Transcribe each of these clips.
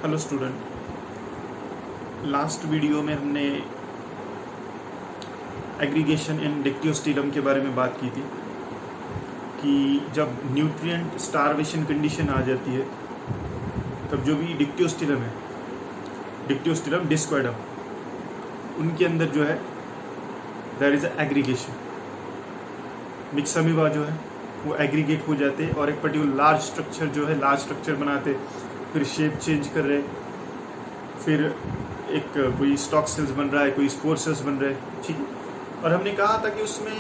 Hello student, last video में हमने aggregation इन डिक्टियोस्टिलम के बारे में बात की थी कि जब न्यूट्रिएंट स्टारवेशन कंडीशन आ जाती है तब जो भी डिक्टियोस्टिलम है, डिक्टियोस्टिलम डिस्क्वाइडम, उनके अंदर जो है there is aggregation. Mix amoeba जो है वो एग्रीगेट हो जाते और एक पर्टिकुलर लार्ज स्ट्रक्चर बनाते, फिर शेप चेंज कर रहे, फिर एक कोई स्टॉक सेल्स बन रहा है, कोई स्पोर सेल्स बन रहे, ठीक है। और हमने कहा था कि उसमें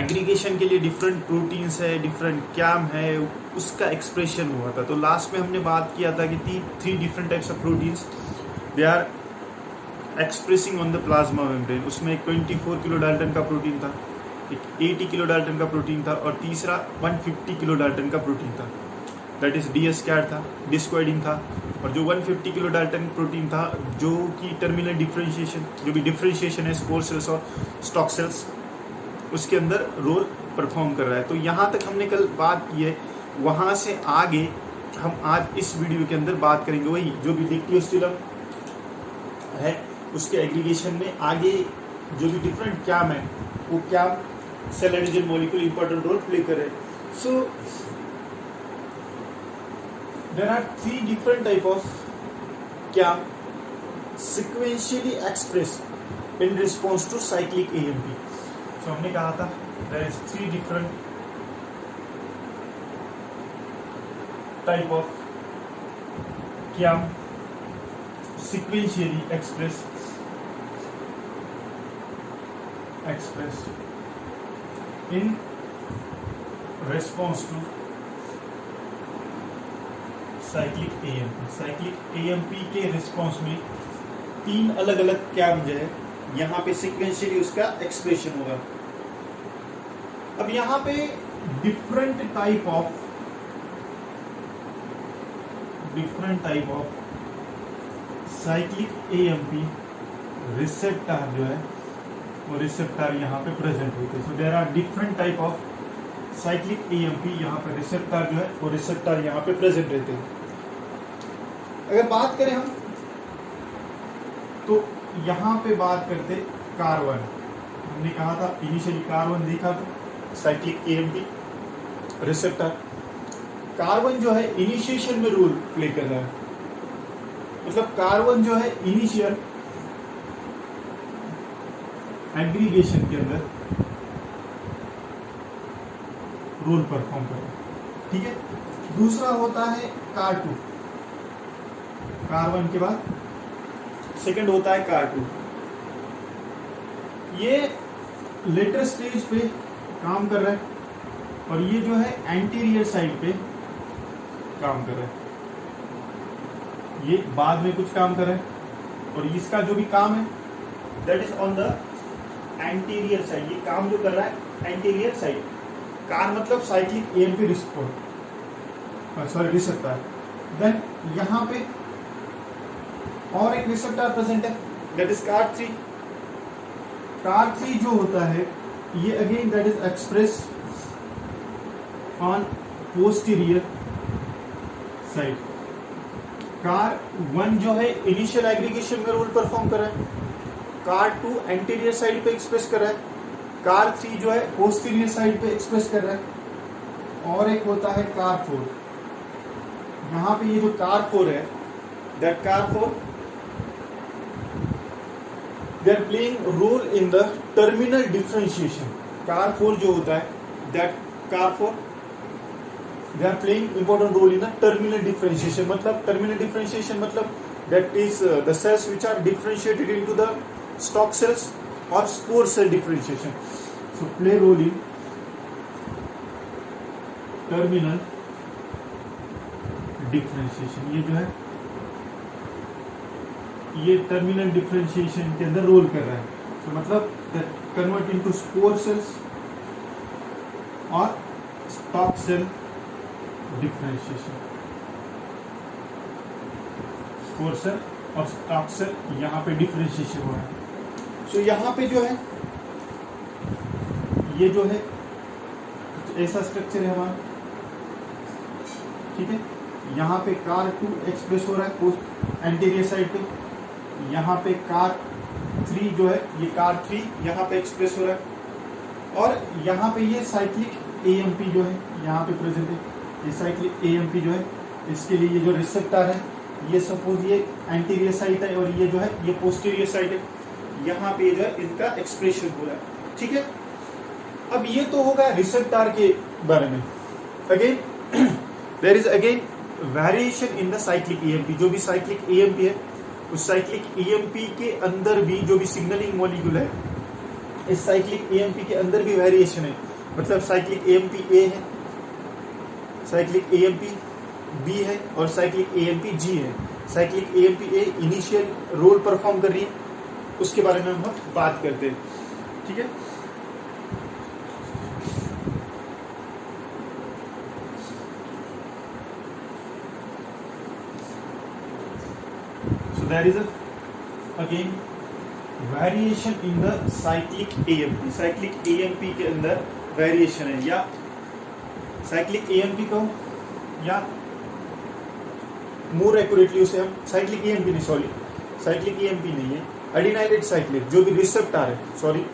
एग्रीगेशन के लिए डिफरेंट प्रोटीन्स है, डिफरेंट कैम है, उसका एक्सप्रेशन हुआ था। तो लास्ट में हमने बात किया था कि 3 different types of proteins they are expressing on the plasma membrane. उसमें एक 24 किलो डाल्टन का प्रोटीन था, एक 80 किलो डाल्टन का प्रोटीन था और तीसरा 150 किलो डाल्टन का प्रोटीन था, दैट इज DS कैट था, डिस्क्वाइडिन था। और जो 150 किलो डाल्टन प्रोटीन था जो कि टर्मिनल डिफरेंशिएशन, जो भी डिफरेंशिएशन है स्पोर सेल्स और स्टॉक सेल्स, उसके अंदर रोल परफॉर्म कर रहा है। तो यहाँ तक हमने कल बात की है, वहाँ से आगे हम आज इस वीडियो के अंदर बात करेंगे वही जो भी डिक्टियोस्टिलम है उसके एग्रीगेशन में आगे जो भी डिफरेंट कैम है वो CAM cell adhesion molecule important role play करे। So there are 3 different type of CAM sequentially expressed in response to cyclic AMP. So हमने कहा था there is 3 different type of CAM sequentially expressed in response to cyclic AMP के response में 3 अलग अलग cam जो है यहाँ पे सिक्वेंशियली उसका एक्सप्रेशन होगा। अब यहाँ पे different type of cyclic AMP receptor जो है वो रिसेप्टर यहाँ पे प्रेजेंट होते हैं। So there are different type of cyclic AMP, यहाँ पे रिसेप्टर जो है वो रिसेप्टर यहाँ पे प्रेजेंट रहते हैं। अगर बात करें हम तो यहाँ पे बात करते कार्बन, हमने कहा था इनिशियली कार्बन देखा था साइक्लिक AMP रिसेप्टर। कार्बन जो है इनिशिएशन में रोल प्ले कर रहा है, मतलब कार्बन जो है इनिशियल एग्रीगेशन के अंदर रोल परफॉर्म कर रहा है, ठीक है। दूसरा होता है कार2, कार्बन के बाद सेकंड होता है कार2। ये लेटर स्टेज पे काम कर रहा है और ये जो है एंटीरियर साइड पे काम कर रहा है, ये बाद में कुछ काम कर रहा है और इसका जो भी काम है that is on the anterior side. ये काम जो कर रहा है एंटीरियर साइड। कार मतलब साइक्लिक AMP रिसेप्टर। देन यहाँ पे और एक रिसेप्टर प्रेजेंट है दैट इज कार3। कार3 जो होता है ये again that is express on posterior side. Car one जो है इनिशियल एग्रीगेशन में रोल परफॉर्म कर रहा है, कार2 एंटीरियर साइड पे एक्सप्रेस कर रहा है, कार3 जो है पोस्टीरियर साइड पे एक्सप्रेस कर रहा है। और एक होता है कार4। यहाँ पे ये जो कार4 है that car four they are playing role in the terminal differentiation. Car four जो होता है that car four they are playing important role in the terminal differentiation. मतलब टर्मिनल डिफरेंशिएशन मतलब that is the cells which are differentiated into the stock cells और spore cell differentiation. So play role in terminal differentiation. ये जो है ये terminal differentiation के अंदर role कर रहा है। तो मतलब कन्वर्ट इनटू स्पोर सेल्स और stock cell differentiation. Spore cell और स्टॉक सेल यहाँ पे डिफरेंशिएशन हो रहा है। सो यहाँ पे जो है ये जो है ऐसा स्ट्रक्चर है हमारा, ठीक है। यहाँ पे कार 2 एक्सप्रेस हो रहा है पोस्ट एंटीरियर साइड पे, यहाँ पे कार 3 जो है ये कार 3 यहाँ पे एक्सप्रेस हो रहा है, और यहाँ पे ये साइक्लिक AMP जो है यहाँ पे प्रेजेंट है। ये साइक्लिक AMP जो है इसके लिए ये जो रिसेप्टर है ये सपोज ये एंटीरियर साइड है और ये जो है ये पोस्टीरियर साइड है, यहाँ पे जो है इनका एक्सप्रेशन हो रहा है। ठीक है, अब ये तो होगा रिसेप्टर के बारे में। Again there is again variation in the cyclic EMP। जो भी साइक्लिक EMP है उस साइक्लिक EMP के अंदर भी जो भी सिग्नलिंग मॉलिक्यूल है इस साइक्लिक EMP के अंदर भी वेरिएशन है। मतलब साइक्लिक AMP A है, साइक्लिक AMP B है और साइक्लिक AMP G है। Cyclic AMP A initial role perform कर रही है, उसके बारे में हम बात करते हैं। ठीक है, so there is a again variation in the cyclic AMP। Cyclic AMP के अंदर वेरिएशन है, या साइक्लिक AMP कहो या मोर एक्यूरेटली उसे हम साइक्लिक EMP नहीं, सॉरी साइक्लिक EMP नहीं है, एडिनाइलेट साइक्लेज जो भी रिसेप्टर है, सॉरी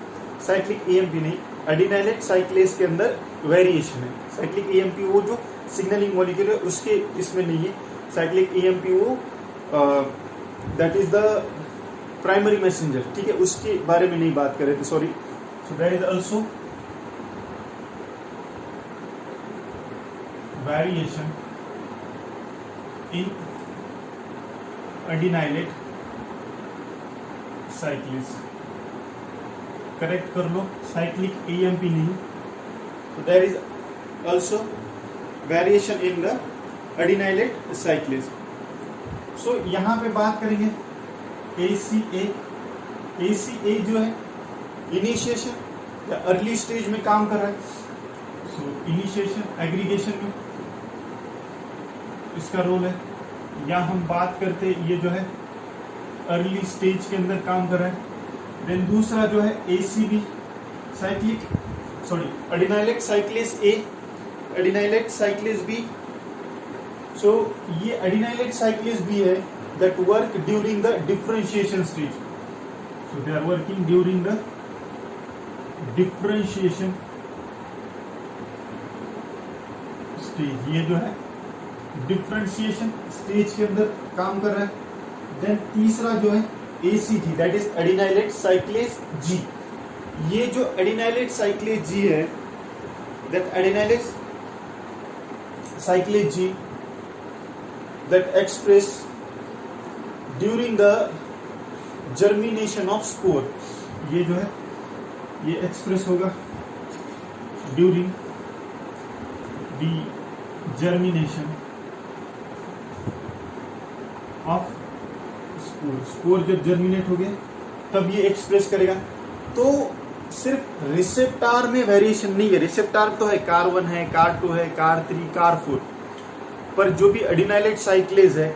साइक्लिक EMP नहीं, एडिनाइलेट साइक्लेज के अंदर वेरिएशन है। साइक्लिक EMP वो जो सिग्नलिंग मॉलिक्यूल है उसके इसमें नहीं है। साइक्लिक EMP वो that is the primary messenger. ठीक है, उसके बारे में नहीं बात कर रहे थे, sorry. So there is also variation in adenylate cyclase. Correct कर लो, साइक्लिक EMP नहीं। so there is also variation in the adenylate cyclase। so यहाँ पे बात करेंगे ACA। ACA जो है इनिशिएशन या अर्ली स्टेज में काम कर रहा है। so इनिशिएशन एग्रीगेशन में इसका रोल है, या हम बात करते ये जो है अर्ली स्टेज के अंदर काम कर रहा है। देन दूसरा जो है ACB cyclic adenylate cyclase A, adenylate cyclase B। So ये एडिनाइलेट साइक्लेज B है that work during the differentiation stage. So they are working during the differentiation stage. ये जो है डिफरेंशिएशन स्टेज के अंदर काम कर रहा है। देन तीसरा जो है ACG that is adenylate साइक्लेज G। ये जो एडिनाइलेट साइक्लेज G है that adenylate साइक्लेज G that express during the germination of spore. ये जो है ये एक्सप्रेस होगा during the germination of spore. Spore जब जर्मिनेट हो गया तब ये एक्सप्रेस करेगा। तो सिर्फ रिसेप्टर में वेरिएशन नहीं है, रिसेप्टर तो है, कार 1 है, कार 2 है, कार 3, कार 4, पर जो भी एडिनाइलेट साइक्लेज है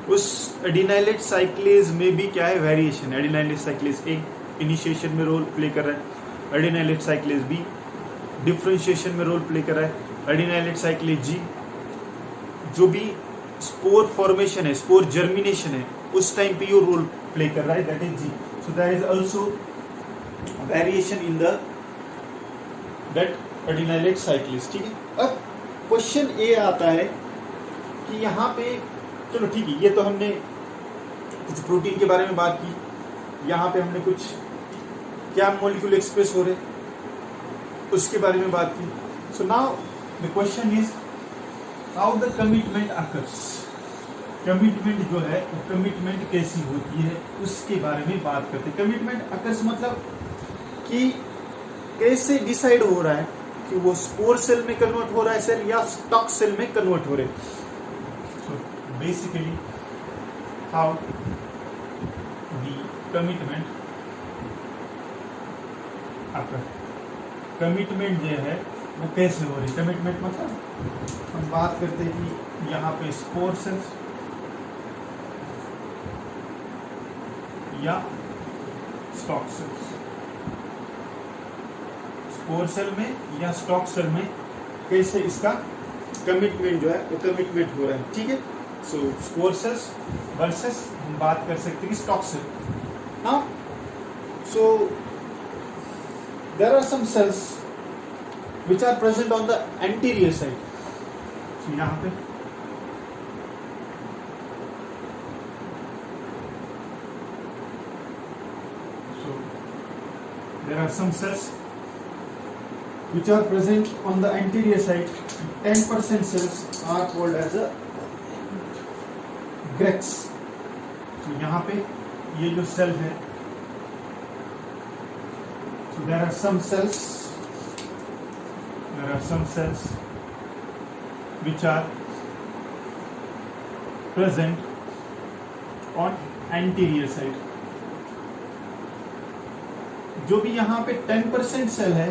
उस एडिनाइलेट साइक्लेज में भी क्या है variation. Adenylate cyclase A initiation में रोल प्ले कर रहा है, एडिनाइलेट साइक्लेज B डिफरेंशिएशन में रोल प्ले कर रहा है, एडिनाइलेट साइक्लेज G जो भी स्पोर फॉर्मेशन है, स्पोर जर्मिनेशन है, उस टाइम पे ये रोल प्ले कर रहा है, that is G। So there is also variation in the that adenylate cyclase. ठीक है, अब क्वेश्चन ए आता है कि यहाँ पे चलो ठीक है, ये तो हमने कुछ प्रोटीन के बारे में बात की, यहाँ पे हमने कुछ क्या मॉलिक्यूल एक्सप्रेस हो रहे उसके बारे में बात की। So now the question is how the commitment occurs. Commitment जो है वो कमिटमेंट कैसी होती है उसके बारे में बात करते हैं। कमिटमेंट अकर्स मतलब कि कैसे डिसाइड हो रहा है कि वो स्पोर सेल में कन्वर्ट हो रहा है सेल या स्टॉक सेल में कन्वर्ट हो रहे। So basically how the commitment occur, commitment जो है वो कैसे हो रही। कमिटमेंट मतलब हम बात करते हैं कि यहाँ पे स्पोर सेल्स या स्टॉक सेल्स, स्पोर सेल में या स्टॉक सेल में कैसे इसका कमिटमेंट जो है वो कमिटमेंट हो रहा है, ठीक है। सो स्पोर सेल्स वर्सेस हम बात कर सकते हैं stock cell. Now so there are some cells which are present on the anterior side. So यहाँ पे so there are some cells which are present on the anterior side. 10% cells are called as a Grex. So यहाँ पे ये जो cell है, so there are some cells which are present on anterior side. जो भी यहाँ पे 10% cell है,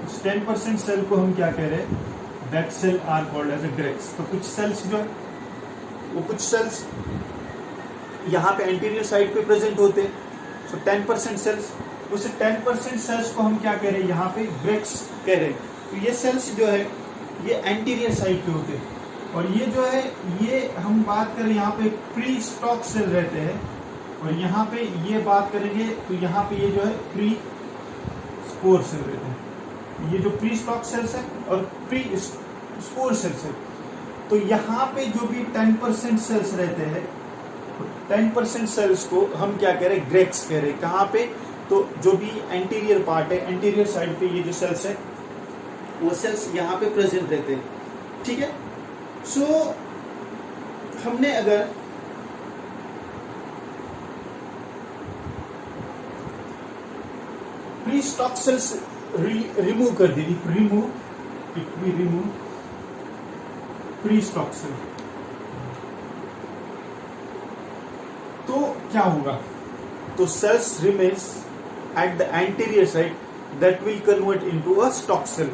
उस 10% सेल को हम क्या कह रहे हैं, that cell are called as a Grex. तो कुछ सेल्स जो है वो कुछ सेल्स यहाँ पे एंटीरियर साइड पे प्रेजेंट होते हैं, so 10% सेल्स, उस 10% सेल्स को हम क्या कह रहे हैं, यहाँ पे ग्रेक्स कह रहे हैं। तो ये सेल्स जो है ये एंटीरियर साइड पे होते हैं, और ये जो है ये हम बात करें यहाँ पे प्री स्टॉक सेल रहते हैं, और यहाँ पे ये बात करेंगे तो यहाँ पे ये जो है प्री स्पोर सेल रहते हैं। ये जो प्री स्टॉक सेल्स है और प्री स्पोर सेल्स है, तो यहाँ पे जो भी 10% सेल्स रहते हैं, 10% सेल्स को हम क्या कह रहे हैं, ग्रेक्स कह रहे हैं। कहाँ पे, तो जो भी एंटीरियर पार्ट है, एंटीरियर साइड पे ये जो सेल्स है वो सेल्स यहाँ पे प्रेजेंट रहते हैं, ठीक है। सो हमने अगर प्री स्टॉक सेल्स रिमूव कर दी, if we remove pre stalk cell, तो क्या होगा, तो cells remains at the anterior side that will convert into a stock cell.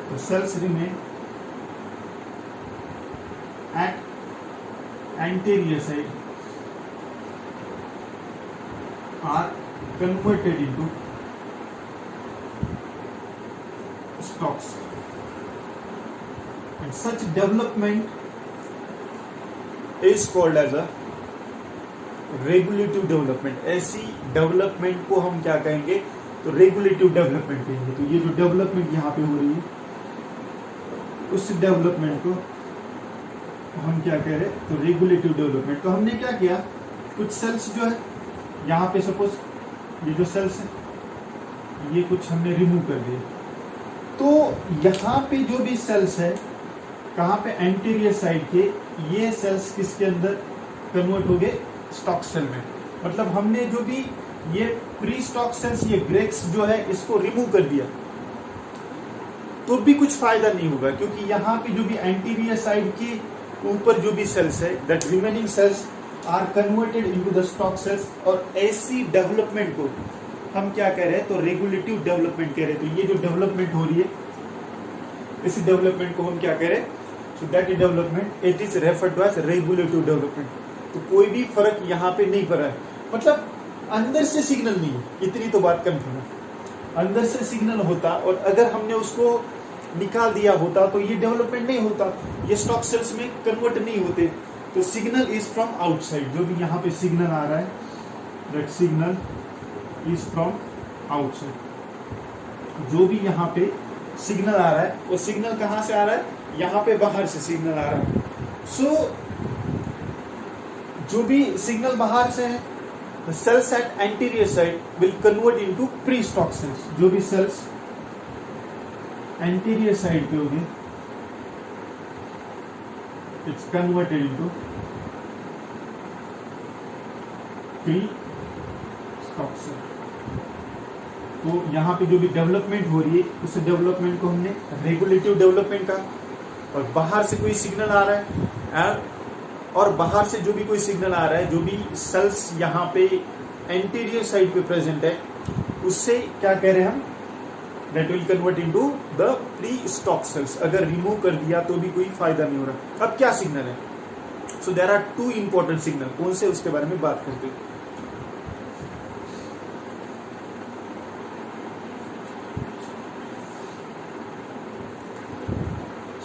The cells remain at anterior side are converted into stalks, and such development is called as a regulative development. ऐसी development को हम क्या कहेंगे, तो regulative development कहेंगे। तो ये जो डेवलपमेंट यहाँ पे हो रही है, उस डेवलपमेंट को हम क्या कह रहे हैं, तो रेगुलेटिव डेवलपमेंट। तो हमने क्या किया, कुछ सेल्स जो है यहाँ पे सपोज ये जो सेल्स है ये कुछ हमने रिमूव कर दिए, तो यहाँ पे जो भी सेल्स है कहाँ पे, एंटीरियर साइड के, ये सेल्स किसके अंदर कन्वर्ट हो गए, स्टॉक सेल में। मतलब हमने जो भी ये प्री स्टॉक सेल्स, ये ग्रेक्स जो है इसको रिमूव कर दिया, तो भी कुछ फायदा नहीं होगा, क्योंकि यहाँ पे जो भी एंटीरियर साइड के ऊपर जो भी सेल्स है, that remaining cells are converted into the stock cells. और ऐसी डेवलपमेंट को हम क्या कह रहे हैं, तो रेगुलेटिव डेवलपमेंट कह रहे हैं। तो ये जो डेवलपमेंट हो रही है, इस डेवलपमेंट को हम क्या कह रहे हैं, so that development it is referred to as regulative development. तो कोई भी फर्क यहाँ पे नहीं पड़ रहा है, मतलब अंदर से सिग्नल नहीं है, इतनी तो बात कंफर्म है। अंदर से सिग्नल होता और अगर हमने उसको निकाल दिया होता तो ये डेवलपमेंट नहीं होता, ये स्टॉक सेल्स में कन्वर्ट नहीं होते। तो सिग्नल इज फ्रॉम आउटसाइड, जो भी यहाँ पे सिग्नल आ रहा है, that signal is from outside. जो भी यहाँ पे सिग्नल आ रहा है वो सिग्नल कहाँ से आ रहा है, यहाँ पे बाहर से सिग्नल आ रहा है। सो जो भी सिग्नल बाहर से है, the cells at anterior side will convert into pre-stock cells. जो भी cells anterior side पे होंगे, it's converted into pre-stock cell. तो यहाँ पे जो भी डेवलपमेंट हो रही है, उस डेवलपमेंट को हमने रेगुलेटिव डेवलपमेंट कहा। और बाहर से कोई सिग्नल आ रहा है, और बाहर से जो भी कोई सिग्नल आ रहा है, जो भी सेल्स यहाँ पे एंटीरियर साइड पे प्रेजेंट है, उससे क्या कह रहे हैं हम, that will convert into the pre stock cells. अगर रिमूव कर दिया तो भी कोई फायदा नहीं हो रहा। अब क्या सिग्नल है, so there are two important signal. कौन से, उसके बारे में बात करते हैं।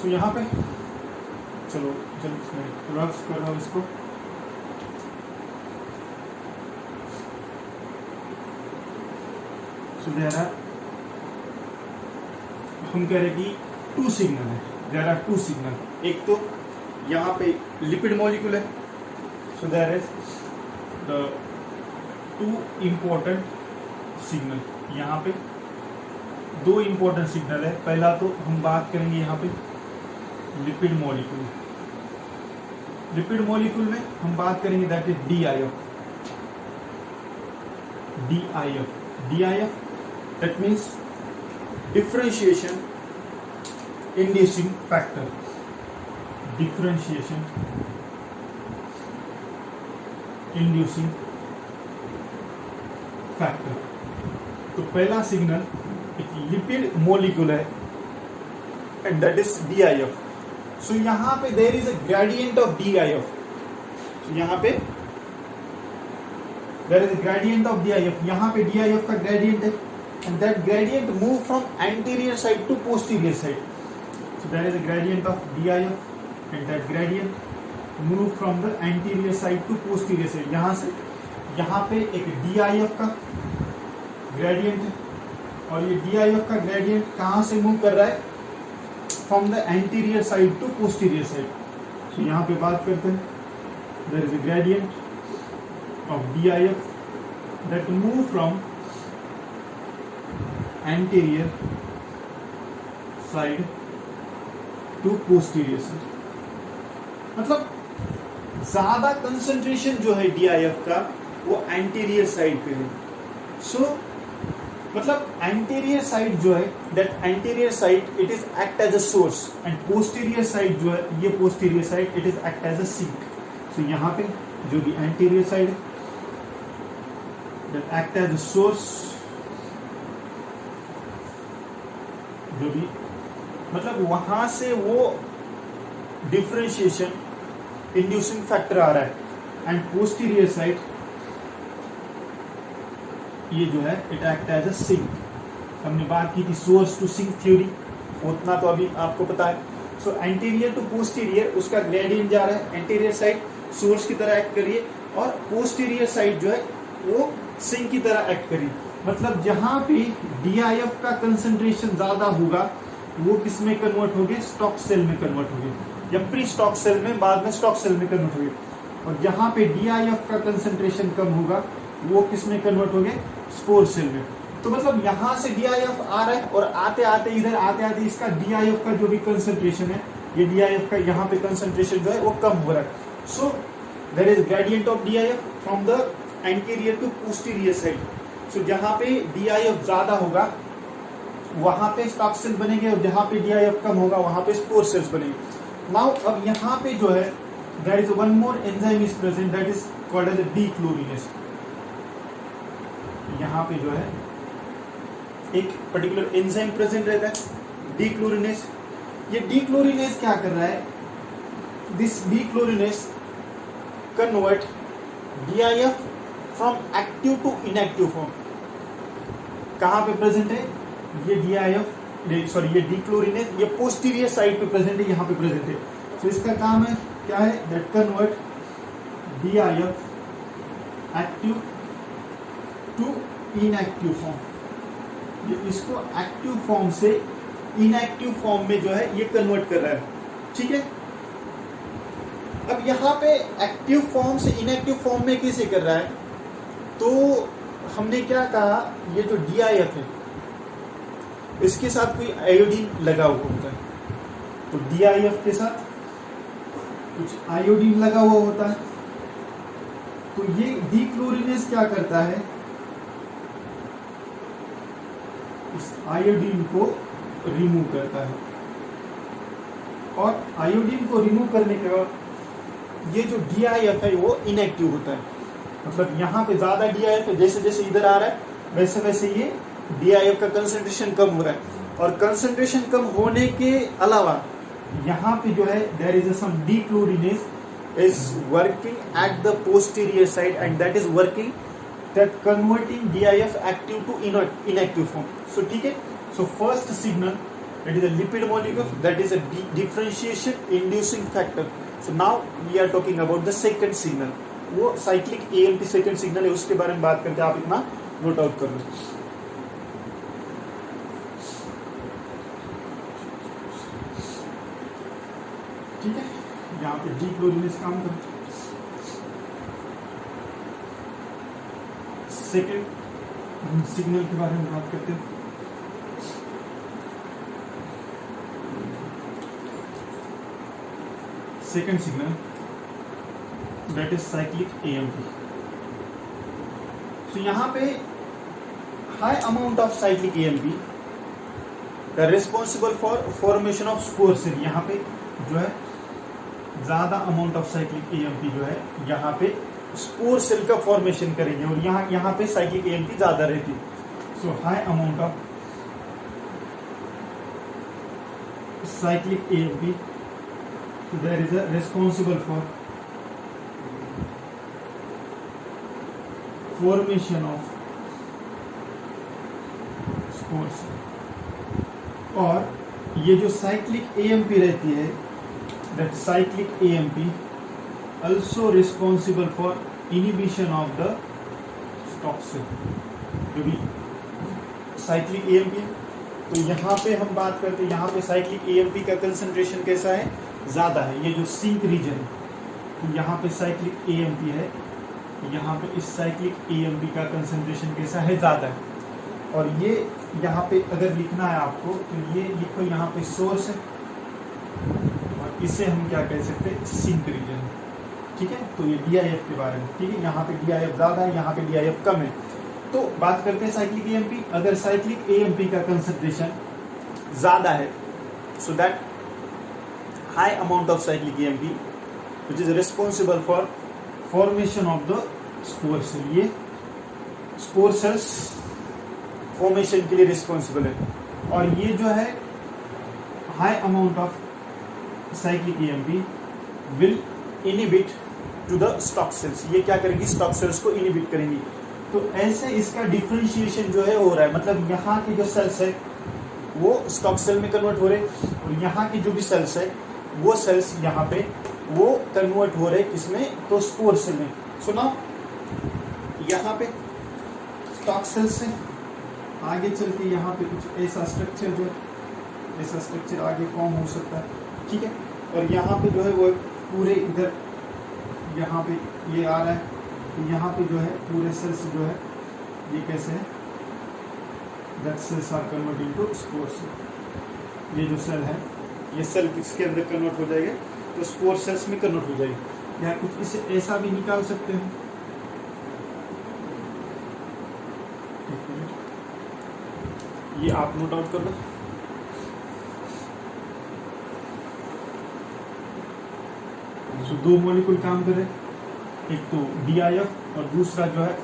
सो यहाँ पे चलो जल्द रफ कर रहा हूँ इसको। हम कह रहे कि 2 सिग्नल है, देयर आर 2 सिग्नल। एक तो यहाँ पे लिपिड मॉलिक्यूल है, so there is the 2 important signal. यहाँ पे 2 इम्पोर्टेंट सिग्नल है। पहला तो हम बात करेंगे यहाँ पे लिपिड मॉलिक्यूल। लिपिड मॉलिक्यूल में हम बात करेंगे that is DIF। DIF that means differentiation inducing factor। differentiation inducing factor। तो पहला सिग्नल एक लिपिड मॉलिक्यूल है एंड दैट इज DIF। सो यहाँ पे there is a gradient of DIF। तो यहाँ पे there is a gradient of DIF। यहाँ पे DIF का ग्रेडियंट है and that gradient move from anterior side to posterior side। So there is a gradient of DIF and that gradient move from the anterior side to posterior side। यहाँ से यहाँ पे एक DIF का gradient है और ये DIF का gradient कहाँ से move कर रहा है? From the anterior side to posterior side। So यहाँ पे बात करते हैं, there is a gradient of DIF that move from anterior side to posterior side। मतलब ज्यादा कंसंट्रेशन जो है DIF का वो एंटीरियर साइड पे है। सो मतलब एंटीरियर साइड जो है, that anterior side it is act as a source and posterior side जो है, ये posterior side it is act as a sink. So यहाँ पे जो भी एंटीरियर साइड है that act as a source, जो भी मतलब वहां से वो डिफरेंशिएशन इंड्यूसिंग फैक्टर आ रहा है एंड पोस्टीरियर साइड ये जो है it act as a sink. हमने बात की थी सोर्स टू सिंक थ्योरी, उतना तो अभी आपको पता है। सो एंटीरियर टू पोस्टीरियर उसका ग्रेडियंट जा रहा है, एंटीरियर साइड सोर्स की तरह एक्ट करिए और पोस्टीरियर साइड जो है वो सिंक की तरह एक्ट करिए। मतलब जहां पे DIF का कंसंट्रेशन ज्यादा होगा वो किस में कन्वर्ट होगे? स्टॉक सेल में कन्वर्ट होगे, या प्री स्टॉक सेल में, बाद में स्टॉक सेल में कन्वर्ट होगे। और जहां पे DIF का कंसंट्रेशन कम होगा वो किस में कन्वर्ट होगे? स्पोर सेल में। तो मतलब यहाँ से DIF आ रहा है और आते आते इधर आते आते इसका DIF का जो भी कंसंट्रेशन है, ये DIF का यहाँ पे कंसंट्रेशन जो है वो कम हो रहा है। So there is gradient of DIF from the anterior to posterior side. So जहां पे DIF ज्यादा होगा वहां पे स्टॉक सेल बनेंगे और जहां पे DIF कम होगा वहां पे स्पोर सेल्स बनेंगे। नाउ अब यहाँ पे जो है there is one more enzyme is present that is called as dechlorinase. यहाँ पे जो है एक पर्टिकुलर एंजाइम प्रेजेंट रहता है डीक्लोरिनेज। ये डीक्लोरिनेज क्या कर रहा है? This dechlorinase convert DIF from active to inactive form. कहां पे प्रेजेंट है ये ये डीक्लोरिनेज? ये पोस्टीरियर साइड पे प्रेजेंट है, यहाँ पे प्रेजेंट है। तो इसका काम है क्या है? That convert DIF active to inactive form. ये इसको एक्टिव फॉर्म से इनएक्टिव फॉर्म में जो है ये कन्वर्ट कर रहा है। ठीक है, अब यहाँ पे एक्टिव फॉर्म से इनएक्टिव फॉर्म में कैसे कर रहा है? तो हमने क्या कहा, ये जो DIF है इसके साथ कोई आयोडीन लगा हुआ होता है। तो DIF के साथ कुछ आयोडीन लगा हुआ होता है। तो ये डीक्लोरिनेज क्या करता है? इस आयोडीन को रिमूव करता है और आयोडीन को रिमूव करने के बाद ये जो DIF है वो इनएक्टिव होता है। मतलब यहाँ पे ज्यादा DIF है, जैसे जैसे इधर आ रहा है वैसे वैसे ये DIF का कंसंट्रेशन कम हो रहा है। और कंसंट्रेशन कम होने के अलावा यहाँ पे जो है there is some dechlorinase is working at the posterior side and that is working that converting DIF active to inactive form. So ठीक है, so first signal It is a lipid molecule that is a differentiation inducing factor. So now we are talking about the second signal. वो cyclic AMP second signal है, उसके बारे में बात करते हैं, आप इतना नोट आउट कर लो। ठीक है, यहाँ पे डी क्लोरीनेस काम कर। सेकंड सिग्नल के बारे में बात करते हैं। Second signal that is cyclic AMP। तो यहां पे high amount of cyclic AMP the responsible for formation of spore cell. यहाँ पे जो है ज्यादा अमाउंट ऑफ साइक्लिक AMP जो है यहाँ पे स्पोर सेल का फॉर्मेशन करेंगे, और यहाँ पे साइक्लिक AMP ज्यादा रहती है। So high amount of cyclic AMP there is a responsible for formation of spores। और ये जो साइक्लिक AMP रहती है, that cyclic AMP also responsible for inhibition of the stalk cell। जो भी साइक्लिक AMP, तो यहाँ पे हम बात करते हैं, यहाँ पे साइक्लिक AMP का कंसंट्रेशन कैसा है, ज्यादा है। ये जो सिंक रीजन, तो यहाँ पे साइक्लिक AMP है, यहाँ पे इस साइक्लिक AMP का कंसंट्रेशन कैसा है, ज्यादा है। और ये यहाँ पे अगर लिखना है आपको, तो ये लिखो यहाँ पे सोर्स है, और इसे हम क्या कह सकते हैं, सिंक रीजन। ठीक है, तो ये DIF के बारे में। ठीक है, यहाँ पे DIF ज्यादा है, यहाँ पे DIF कम है। तो बात करते हैं साइक्लिक AMP। अगर साइक्लिक AMP का कंसंट्रेशन ज्यादा है, so that high amount of cyclic AMP which is responsible for formation of the spore cell। ये spore cells formation के लिए responsible है। और ये जो है high amount of cyclic AMP will inhibit to the stalk cells। ये क्या करेंगी, stalk cells को inhibit करेंगी। तो ऐसे इसका differentiation जो है हो रहा है, मतलब यहाँ के जो cells है वो stalk cell में कन्वर्ट हो रहे, और यहाँ की जो भी cells है वो सेल्स यहाँ पे वो कन्वर्ट हो रहे किसमें, तो स्पोर सेल में। सुना, यहाँ पे स्टॉक सेल से आगे चल के यहाँ पे कुछ ऐसा स्ट्रक्चर जो ऐसा स्ट्रक्चर आगे फॉर्म हो सकता है। ठीक है, और यहाँ पे जो है वो पूरे इधर यहाँ पे ये आ रहा है, तो यहाँ पे जो है पूरे सेल्स जो है ये कैसे है, that cells are converting to spore cell. ये जो सेल है, ये सेल किसके अंदर कन्वर्ट हो जाएगा, तो स्पोर सेल्स में कन्वर्ट हो जाएगी। या कुछ इसे ऐसा भी निकाल सकते हैं। ये आप नोट आउट कर लो। तो दो मॉलिक्यूल काम कर रहे हैं, एक तो DIF और दूसरा जो है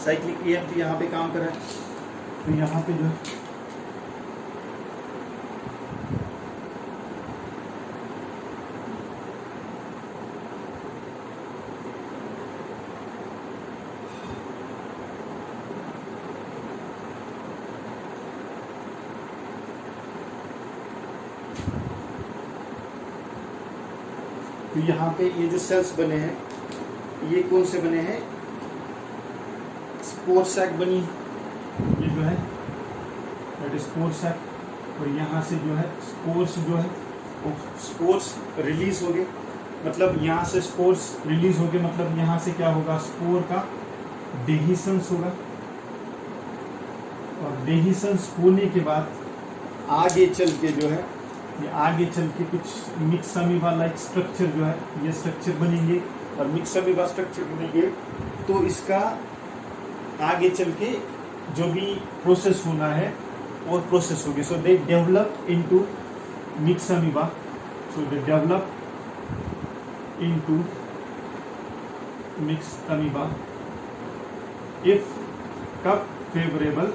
साइक्लिक AMP यहाँ पे काम कर रहा है। तो यहाँ पे जो है तो यहाँ पे ये जो सेल्स बने हैं, ये कौन से बने हैं, स्पोर सैक बनी, ये जो है दैट इज स्पोर सैक। और यहाँ से जो है स्पोर्स जो है वो स्पोर्स रिलीज हो गए, मतलब यहाँ से स्पोर्स रिलीज हो गए, मतलब यहाँ से क्या होगा, स्पोर का डेहिसंस होगा। और डेहिसंस होने के बाद आगे चल के जो है, ये आगे चल के कुछ मिक्स अमीबा लाइक स्ट्रक्चर जो है, ये स्ट्रक्चर बनेंगे। और मिक्स अमीबा स्ट्रक्चर बनेंगे तो इसका आगे चल के जो भी प्रोसेस होना है और प्रोसेस होगी। So they develop into myxamoeba, so they develop into myxamoeba if कब फेवरेबल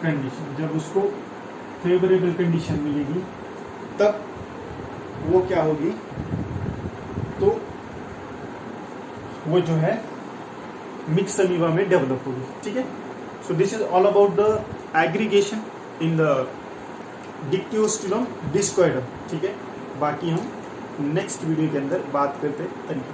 कंडीशन, जब उसको फेवरेबल कंडीशन मिलेगी तब वो क्या होगी, तो वो जो है मिक्स अमीबा में डेवलप होगी। ठीक है, so this is all about the aggregation in the Dictyostelium discoideum, ठीक है। बाकी हम नेक्स्ट वीडियो के अंदर बात करते हैं। Thank you.